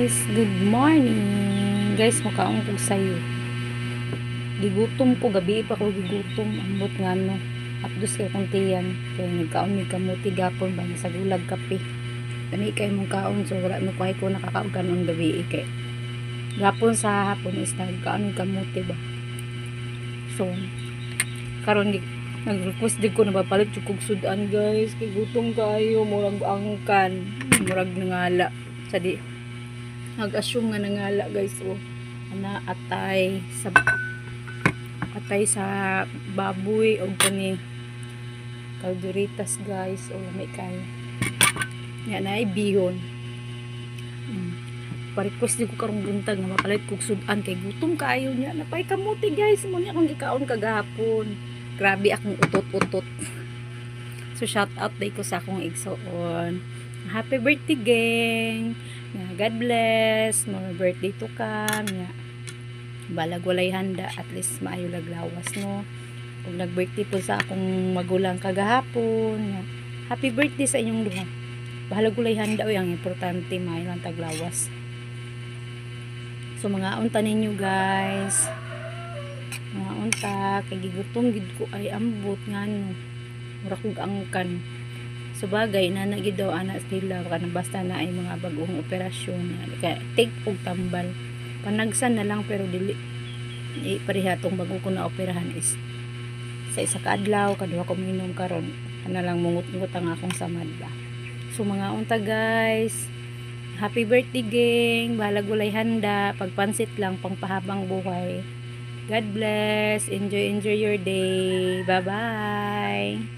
guys, good morning guys. Makaon ko sayo, gigutom ko gabi pa ko gigutom ambot nga no apdos kay kong tiyan kaya nagkaon may kamuti gapon ba sa gulag kape kani kay mong kaon so wala no kuhay ko nakakaon kanon gabi kay gapon sa hapon is nagkaon may kamuti ba so karon nag-request din ko na mapalit yung kog sudan guys kay gutom kayo murag angkan murag nangala sa di nag-assume nga nangala guys oh ana atay sa baboy o kani kalduritas guys o may kay yan ay bihon pa-request din ko karong buntag nga mapalit kog sudan kay gutom kayo niya napay kamuti guys mo niya akong gikaon kagahapon. Grabe akong utot-utot. So shout out day ko sa akong igsoon. Happy birthday gang. God bless. More birthday to come. Balag walay handa at least maayo laglawas no. Kung nag-birthday po sa akong magulang kagahapon. Happy birthday sa inyong duha. Balag walay handa o yang importante maayo lang taglawas. So mga unta ninyo guys. Mga unta kay gigutom gid ko ay ambot nga no mura kog angkan so bagay na gid daw ana sila kana basta na ay mga bagong operasyon kay take og tambal panagsan na lang pero dili pareha tong bago ko na operahan is sa isa ka adlaw kaduha ko minom karon kana lang mungut-ngut ang akong samad ba so mga unta guys happy birthday gang balag walay handa pagpansit lang pangpahabang buhay. God bless. Enjoy your day. Bye-bye.